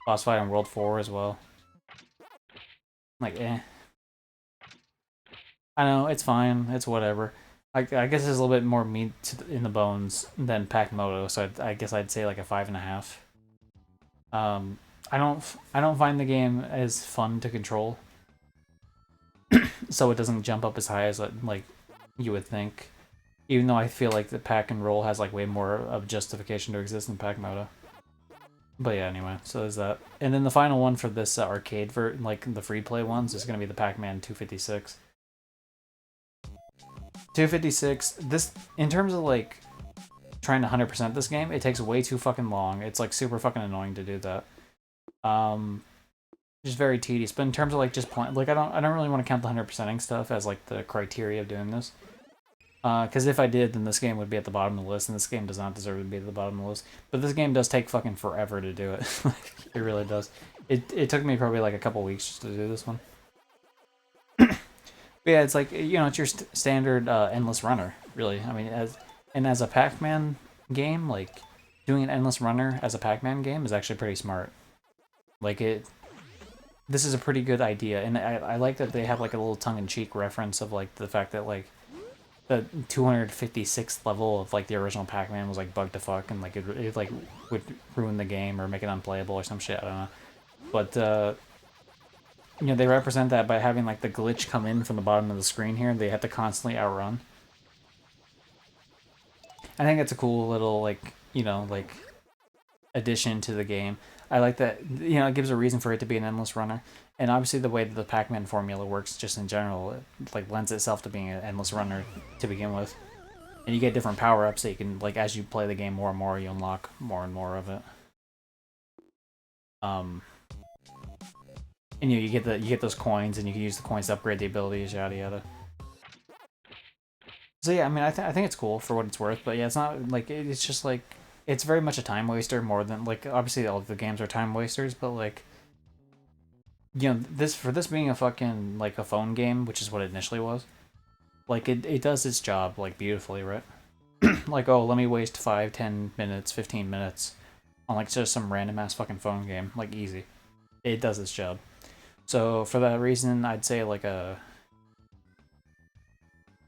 Boss fight on World 4 as well. Like, eh. I know, it's fine, it's whatever. I guess there's a little bit more meat in the bones than Pac-Moto, so I guess I'd say like a 5.5. I don't find the game as fun to control, so it doesn't jump up as high as like you would think. Even though I feel like the Pack and Roll has like way more of justification to exist in Pac-Moto. But yeah, anyway, so there's that. And then the final one for this arcade like the free play ones, is gonna be the Pac-Man 256. 256. This, in terms of like trying to 100% this game, it takes way too fucking long. It's like super fucking annoying to do that. Just very tedious. But in terms of like just playing, like I don't really want to count the 100%ing stuff as like the criteria of doing this. Because if I did, then this game would be at the bottom of the list, and this game does not deserve to be at the bottom of the list. But this game does take fucking forever to do it. It really does. It took me probably like a couple weeks just to do this one. But yeah, it's like, you know, it's your standard endless runner, really. I mean, as a Pac-Man game, like doing an endless runner as a Pac-Man game is actually pretty smart. Like this is a pretty good idea, and I like that they have like a little tongue-in-cheek reference of like the fact that like the 256th level of like the original Pac-Man was like bugged to fuck, and like it like would ruin the game or make it unplayable or some shit. I don't know, but you know, they represent that by having like the glitch come in from the bottom of the screen here. They have to constantly outrun. I think it's a cool little like, you know, like addition to the game. I like that, you know, it gives a reason for it to be an endless runner. And obviously the way that the Pac-Man formula works just in general, it like lends itself to being an endless runner to begin with. And you get different power-ups that you can, like, as you play the game more and more, you unlock more and more of it. And you get those coins, and you can use the coins to upgrade the abilities, yada yada. So yeah, I mean, I think it's cool for what it's worth, but yeah, it's not like it's just like it's very much a time waster more than like obviously all of the games are time wasters, but like, you know, this being a fucking like a phone game, which is what it initially was, like it does its job like beautifully, right? Like, oh, let me waste 5, 10 minutes, 15 minutes on like just some random ass fucking phone game, like easy. It does its job. So for that reason, I'd say like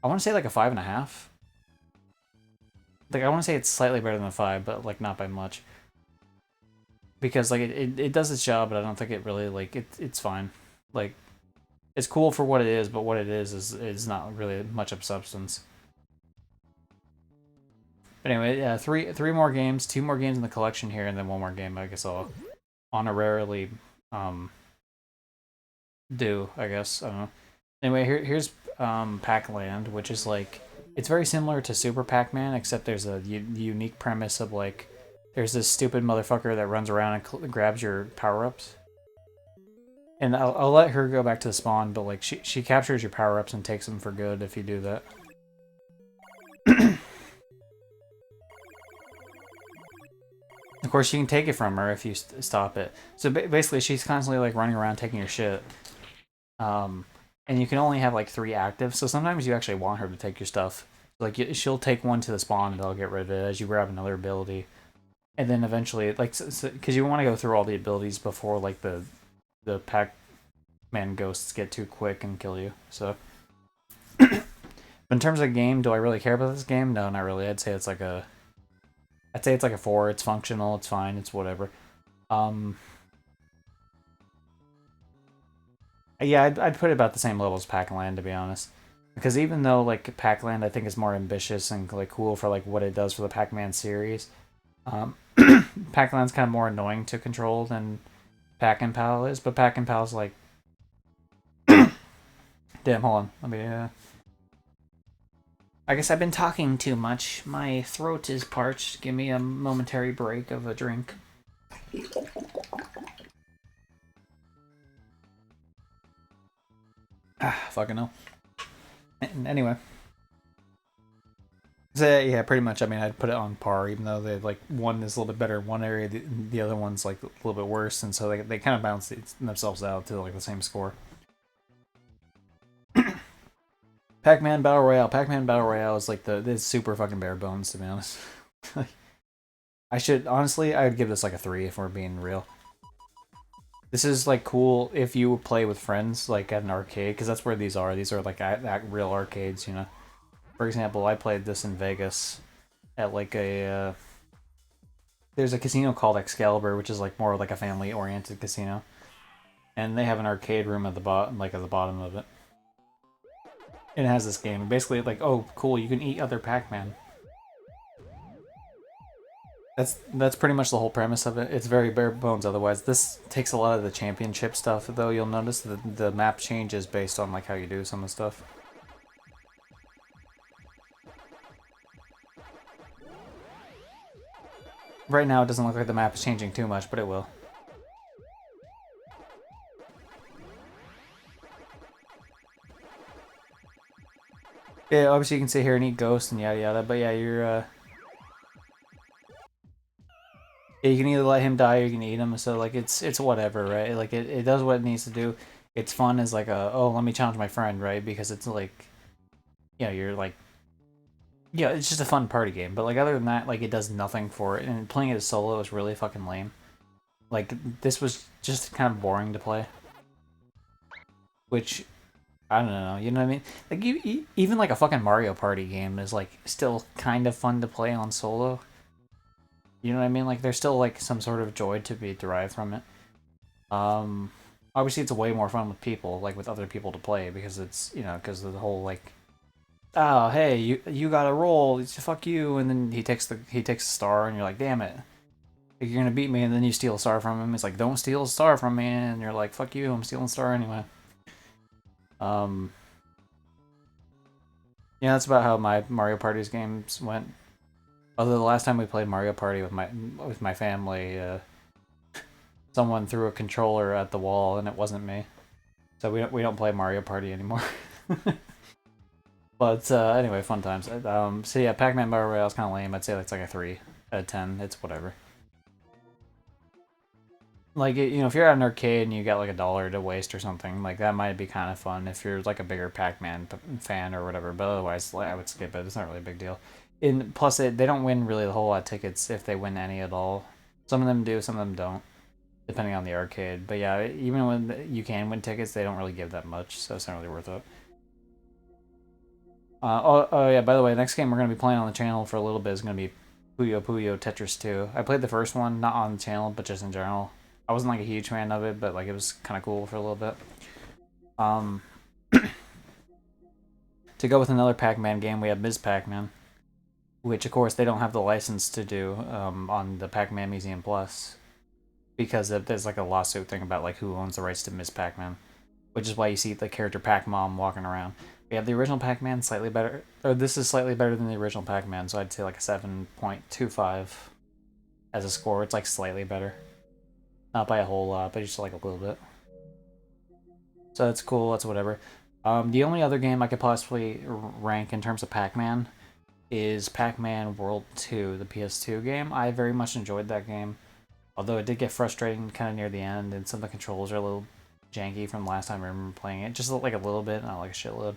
I want to say like a 5.5. Like, I want to say it's slightly better than a 5, but like not by much. Because like it does its job, but I don't think it really like it's fine. Like, it's cool for what it is, but what it is not really much of substance. But anyway, yeah, three more games, 2 more games in the collection here, and then 1 more game I guess I'll honorarily do, I guess. I don't know. Anyway, here's Pacland, which is like, it's very similar to Super Pac-Man, except there's a unique premise of like, there's this stupid motherfucker that runs around and grabs your power-ups. And I'll let her go back to the spawn, but like she captures your power-ups and takes them for good if you do that. Of course, you can take it from her if you stop it. So basically, she's constantly like running around taking your shit. And you can only have like 3 active. So sometimes you actually want her to take your stuff. Like she'll take one to the spawn and they'll get rid of it as you grab another ability. And then eventually, like, because you want to go through all the abilities before like the Pac-Man ghosts get too quick and kill you. So, in terms of game, do I really care about this game? No, not really. I'd say it's like a 4. It's functional. It's fine. It's whatever. Yeah, I'd put it about the same level as Pacland, to be honest. Because even though like Pacland, I think is more ambitious and like cool for like what it does for the Pac-Man series, Pacland's kind of more annoying to control than Pac and Pal is. But Pac and Pal's like, damn, hold on, let me. I guess I've been talking too much. My throat is parched. Give me a momentary break of a drink. Fucking no. Anyway. So, yeah, pretty much. I mean, I'd put it on par, even though they like one is a little bit better in one area, the other one's like a little bit worse, and so they kind of balance themselves out to like the same score. Pac-Man Battle Royale. Pac-Man Battle Royale is like it's super fucking bare bones, to be honest. I would give this like a 3 if we're being real. This is like cool if you play with friends, like at an arcade, because that's where these are. These are like at real arcades, you know. For example, I played this in Vegas at like a. There's a casino called Excalibur, which is like more like a family-oriented casino, and they have an arcade room at the bottom, like at the bottom of it. And it has this game. Basically, like, oh, cool, you can eat other Pac-Man. That's pretty much the whole premise of it. It's very bare bones otherwise. This takes a lot of the championship stuff, though. You'll notice that the map changes based on like how you do some of the stuff. Right now, it doesn't look like the map is changing too much, but it will. Yeah, obviously you can sit here and eat ghosts and yada yada, but yeah, you're yeah, you can either let him die or you can eat him, so like it's whatever, right? Like it does what it needs to do. It's fun as like oh, let me challenge my friend, right? Because it's like, you know, you're like, yeah, it's just a fun party game. But like other than that, like it does nothing for it, and playing it as solo is really fucking lame. Like this was just kind of boring to play. Which I don't know, you know what I mean? Like even like a fucking Mario Party game is like still kind of fun to play on solo. You know what I mean? Like there's still like some sort of joy to be derived from it. Obviously it's way more fun with people, like with other people to play, because it's, you know, because of the whole like, oh hey, you got a roll, fuck you, and then he takes the star, and you're like, damn it, you're gonna beat me, and then you steal a star from him. It's like, don't steal a star from me, and you're like, fuck you, I'm stealing a star anyway. Yeah, that's about how my Mario Party's games went. Although the last time we played Mario Party with my family, someone threw a controller at the wall and it wasn't me, so we don't play Mario Party anymore. But anyway, fun times. So yeah, Pac-Man Battle Royale is kind of lame. I'd say it's like a 3 out of 10. It's whatever. Like, you know, if you're at an arcade and you got like $1 to waste or something, like that might be kind of fun if you're like a bigger Pac-Man fan or whatever. But otherwise, like, I would skip it. It's not really a big deal. And plus, they don't win really a whole lot of tickets if they win any at all. Some of them do, some of them don't, depending on the arcade. But yeah, even when you can win tickets, they don't really give that much, so it's not really worth it. Oh yeah, by the way, next game we're going to be playing on the channel for a little bit is going to be Puyo Puyo Tetris 2. I played the first one, not on the channel, but just in general. I wasn't like a huge fan of it, but like it was kind of cool for a little bit. To go with another Pac-Man game, we have Ms. Pac-Man, which of course they don't have the license to do on the Pac-Man Museum Plus, because there's like a lawsuit thing about like who owns the rights to Ms. Pac-Man, which is why you see the character Pac-Mom walking around. We have the original Pac-Man, slightly better, or this is slightly better than the original Pac-Man, so I'd say like a 7.25 as a score. It's like slightly better. Not by a whole lot, but just like a little bit. So that's cool, that's whatever. The only other game I could possibly rank in terms of Pac-Man is Pac-Man World 2, the PS2 game. I very much enjoyed that game, although it did get frustrating kind of near the end, and some of the controls are a little janky from last time I remember playing it. Just like a little bit, not like a shitload.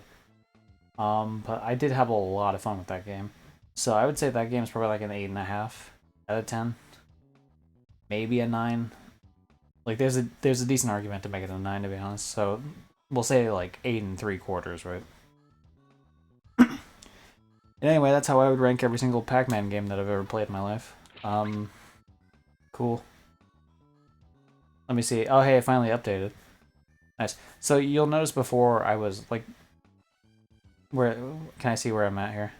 But I did have a lot of fun with that game. So I would say that game is probably like an 8.5 out of 10. Maybe a 9. Like there's a decent argument to make it a 9, to be honest. So we'll say like 8.75, right? Anyway, that's how I would rank every single Pac-Man game that I've ever played in my life. Cool. Let me see. Oh, hey, I finally updated. Nice. So you'll notice before I was like, where can I see where I'm at here?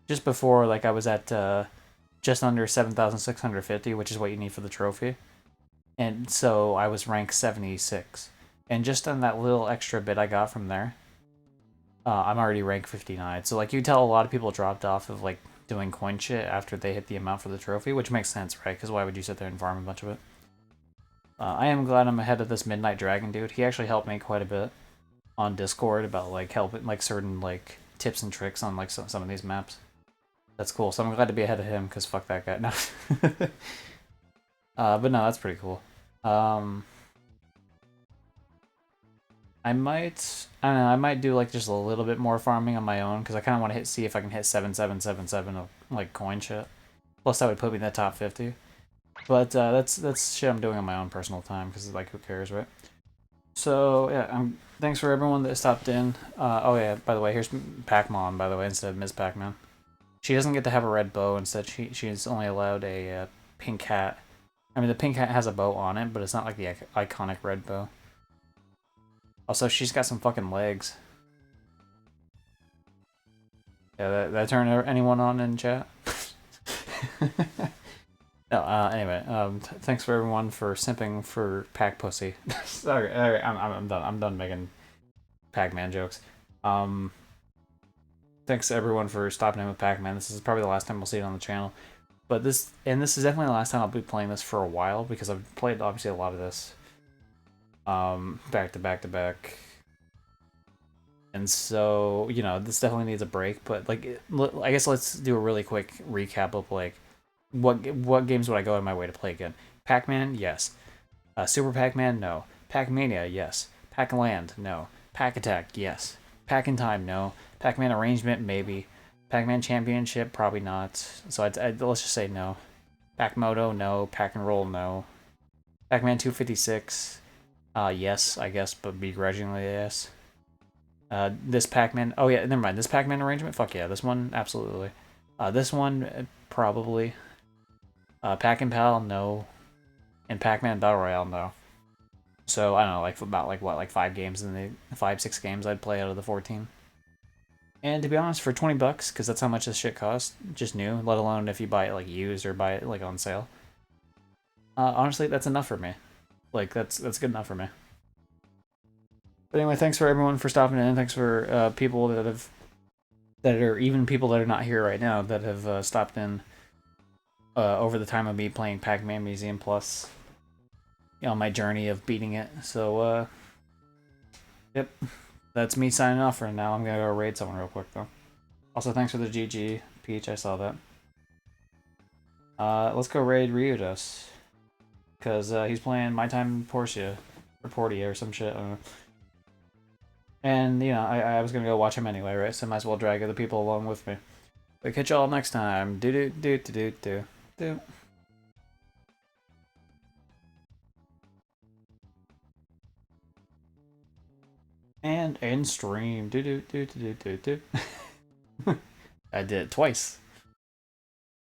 Just before, like I was at just under 7,650, which is what you need for the trophy, and so I was ranked 76. And just on that little extra bit I got from there, I'm already ranked 59. So like you tell a lot of people dropped off of like doing coin shit after they hit the amount for the trophy, which makes sense, right? Because why would you sit there and farm a bunch of it? I am glad I'm ahead of this Midnight Dragon dude. He actually helped me quite a bit on Discord about like helping like certain like tips and tricks on like some of these maps. That's cool. So I'm glad to be ahead of him because fuck that guy. No. But no, that's pretty cool. I don't know, I might do like just a little bit more farming on my own because I kind of want to see if I can hit 7777 of like coin shit. Plus that would put me in the top 50. But that's shit I'm doing on my own personal time because like who cares, right? So yeah, thanks for everyone that stopped in. Oh yeah, by the way, here's Pac-Man, by the way, instead of Ms. Pac-Man. She doesn't get to have a red bow. Instead, she's only allowed a pink hat. I mean, the pink hat has a bow on it, but it's not like the iconic red bow. Also, she's got some fucking legs. Yeah, that turn anyone on in chat? No, anyway, thanks for everyone for simping for Pac Pussy. Sorry, I'm done. I'm done making Pac-Man jokes. Thanks everyone for stopping in with Pac-Man. This is probably the last time we'll see it on the channel. But this is definitely the last time I'll be playing this for a while because I've played obviously a lot of this. Back to back to back. And so, you know, this definitely needs a break, but like I guess let's do a really quick recap of like what games would I go out of my way to play again? Pac-Man, yes. Super Pac-Man, no. Pac-Mania, yes. Pac-Land, no. Pac-Attack, yes. Pac-in-Time, no. Pac-Man Arrangement, maybe. Pac-Man Championship, probably not. So let's just say no. Pac-Moto, no. Pac-and-Roll, no. Pac-Man 256, yes, I guess, but begrudgingly, yes. This Pac-Man, oh yeah, never mind. This Pac-Man Arrangement, fuck yeah. This one, absolutely. This one, probably. Pac-and-Pal, no. And Pac-Man Battle Royale, no. So, I don't know, like about like what, like 5 games in the 5-6 games I'd play out of the 14. And to be honest, for 20 bucks, because that's how much this shit costs, just new, let alone if you buy it like used or buy it like on sale. Honestly, that's enough for me. Like, that's good enough for me. But anyway, thanks for everyone for stopping in. Thanks for people that are even people that are not here right now that have stopped in over the time of me playing Pac-Man Museum Plus. You know, my journey of beating it. So, yep. That's me signing off for now. I'm gonna go raid someone real quick, though. Also, thanks for the GG, Peach. I saw that. Let's go raid Ryudos. Because he's playing My Time Portia. Or Portia or some shit. I don't know. And, you know, I was gonna go watch him anyway, right? So I might as well drag other people along with me. But catch y'all next time. Do. And end stream. Do. I did it twice.